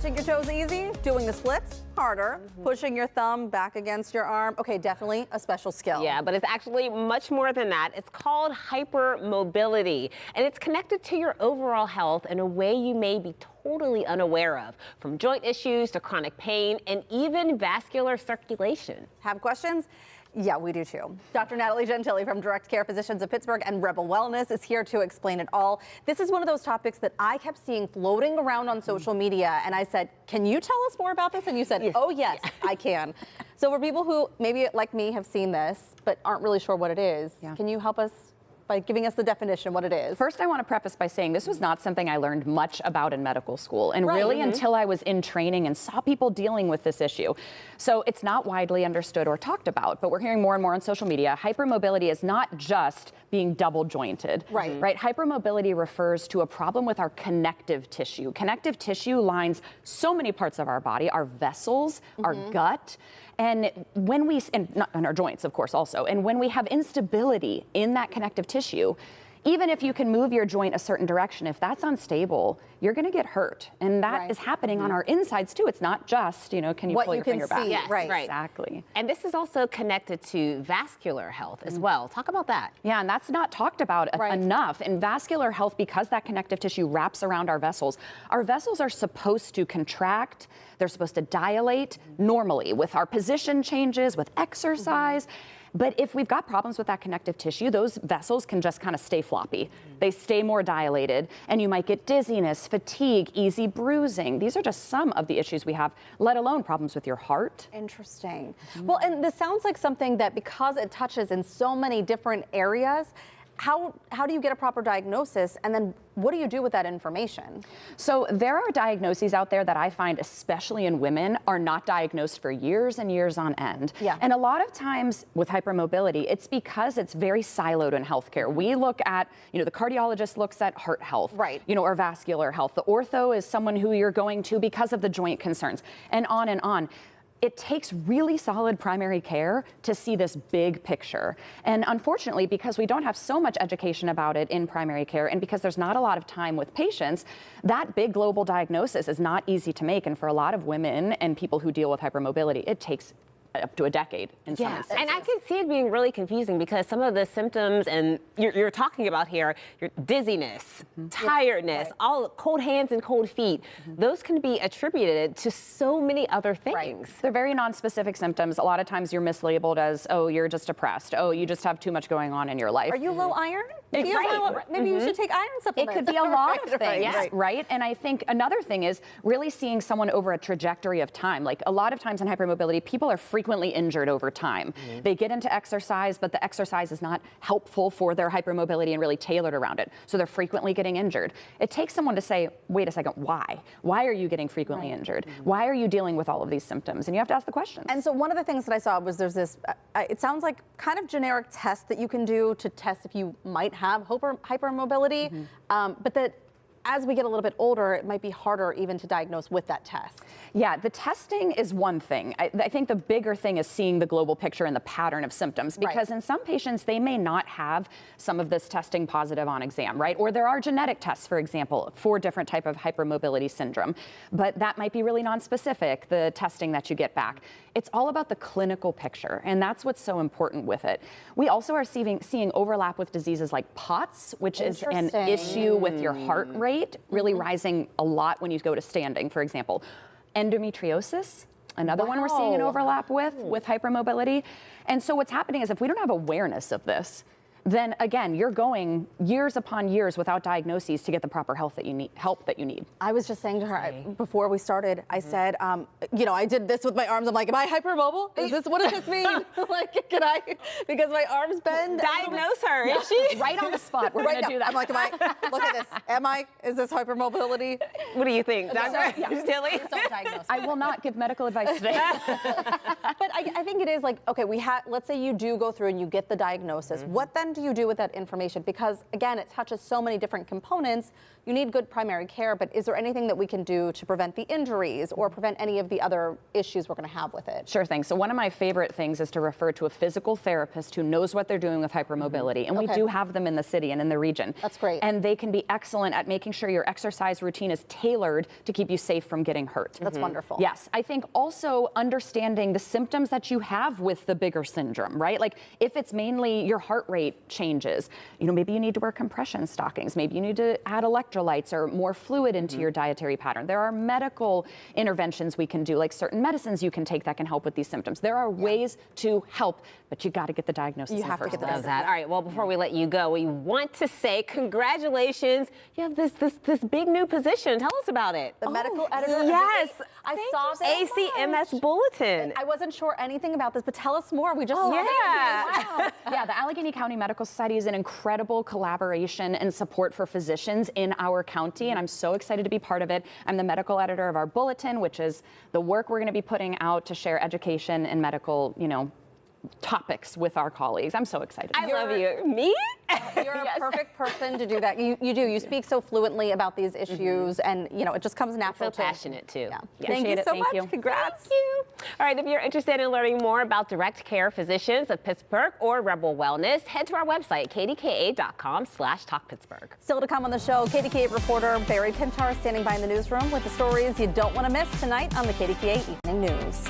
Touching your toes easy, doing the splits harder, pushing your thumb back against your arm. Okay, definitely a special skill. Yeah, but it's actually much more than that. It's called hypermobility, and it's connected to your overall health in a way you may be totally unaware of, from joint issues to chronic pain and even vascular circulation. Have questions? Yeah, we do too. Dr. Natalie Gentile from Direct Care Physicians of Pittsburgh and Rebel Wellness is here to explain it all. This is one of those topics that I kept seeing floating around on social media, and I said, can you tell us more about this? And you said, oh yes, I can. So for people who maybe like me have seen this, but aren't really sure what it is, can you help us by giving us the definition, what it is? First, I want to preface by saying this was not something I learned much about in medical school, and really until I was in training and saw people dealing with this issue. So it's not widely understood or talked about, but we're hearing more and more on social media. Hypermobility is not just being double jointed. Right? Hypermobility refers to a problem with our connective tissue. Connective tissue lines so many parts of our body, our vessels, our gut, and when we, and our joints, of course, also, and when we have instability in that connective tissue, even if you can move your joint a certain direction, if that's unstable, you're going to get hurt. And that is happening on our insides too. It's not just, you know, can you pull your finger back? Yes, right. Exactly. And this is also connected to vascular health as well. Talk about that. Yeah, and that's not talked about enough. In vascular health, because that connective tissue wraps around our vessels are supposed to contract, they're supposed to dilate normally with our position changes, with exercise. But if we've got problems with that connective tissue, those vessels can just kind of stay floppy. They stay more dilated, and you might get dizziness, fatigue, easy bruising. These are just some of the issues we have, let alone problems with your heart. Interesting. Well, and this sounds like something that, because it touches in so many different areas, how do you get a proper diagnosis, and then what do you do with that information? So there are diagnoses out there that I find, especially in women, are not diagnosed for years and years on end. And a lot of times with hypermobility, it's because it's very siloed in healthcare. We look at, you know, the cardiologist looks at heart health, you know, or vascular health. The ortho is someone who you're going to because of the joint concerns, and on and on. It takes really solid primary care to see this big picture. And unfortunately, because we don't have so much education about it in primary care, and because there's not a lot of time with patients, that big global diagnosis is not easy to make. And for a lot of women and people who deal with hypermobility, it takes up to a decade in some instances. And I can see it being really confusing because some of the symptoms and you're talking about here, your dizziness, tiredness, all cold hands and cold feet, those can be attributed to so many other things. They're very non-specific symptoms. A lot of times you're mislabeled as, oh, you're just depressed. Oh, you just have too much going on in your life. Are you low iron? Maybe you should take iron supplements. It could be a lot of things, right? And I think another thing is really seeing someone over a trajectory of time. Like a lot of times in hypermobility, people are frequently injured over time. They get into exercise, but the exercise is not helpful for their hypermobility and really tailored around it. So they're frequently getting injured. It takes someone to say, wait a second, why? Why are you getting frequently injured? Why are you dealing with all of these symptoms? And you have to ask the questions. And so one of the things that I saw was there's this, it sounds like kind of generic test that you can do to test if you might have hypermobility, but that as we get a little bit older, it might be harder even to diagnose with that test. Yeah, the testing is one thing. I think the bigger thing is seeing the global picture and the pattern of symptoms, because in some patients, they may not have some of this testing positive on exam, right? Or there are genetic tests, for example, for different type of hypermobility syndrome, but that might be really nonspecific, the testing that you get back. It's all about the clinical picture, and that's what's so important with it. We also are seeing overlap with diseases like POTS, which is an issue with your heart rate, really rising a lot when you go to standing, for example. Endometriosis, another one we're seeing an overlap with hypermobility. And so what's happening is if we don't have awareness of this, then again, you're going years upon years without diagnoses to get the proper help that you need. I was just saying to her before we started, I said, you know, I did this with my arms. I'm like, am I hypermobile? What does this mean? Like, can I, because my arms bend? Diagnose her, is she? Right on the spot, we're gonna do that. I'm like, look at this, is this hypermobility? What do you think, Dr. Tilly? I will not give medical advice today. But I think it is like, okay, let's say you do go through and you get the diagnosis. What then do you do with that information? Because again, it touches so many different components. You need good primary care, but is there anything that we can do to prevent the injuries or prevent any of the other issues we're going to have with it? Sure thing. So one of my favorite things is to refer to a physical therapist who knows what they're doing with hypermobility. And we do have them in the city and in the region. That's great. And they can be excellent at making sure your exercise routine is tailored to keep you safe from getting hurt. That's wonderful. Yes. I think also understanding the symptoms that you have with the bigger syndrome, right? Like if it's mainly your heart rate changes, you know, maybe you need to wear compression stockings. Maybe you need to add electrolytes or more fluid into your dietary pattern. There are medical interventions we can do, like certain medicines you can take that can help with these symptoms. There are ways to help, but you got to get the diagnosis. You have to get the diagnosis. All right, well, before we let you go, we want to say congratulations. You have this big new position. Tell us about it. The medical editor. Yes. I saw this. ACMS Bulletin. I wasn't sure anything about this, but tell us more. We just saw this. yeah. Wow. Yeah, the Allegheny County Medical Society is an incredible collaboration and support for physicians in our county, and I'm so excited to be part of it. I'm the medical editor of our bulletin, which is the work we're going to be putting out to share education and medical, you know, topics with our colleagues. I'm so excited. I love you. Me? You're a perfect person to do that. You do. You speak so fluently about these issues, and you know it just comes natural. So passionate too. Yeah. Yeah. Thank you so Thank much. you. Congrats. Thank you. All right, if you're interested in learning more about direct care physicians of Pittsburgh or Rebel Wellness, head to our website, kdka.com/talkpittsburgh. Still to come on the show, KDKA reporter Barry Pintar standing by in the newsroom with the stories you don't want to miss tonight on the KDKA Evening News.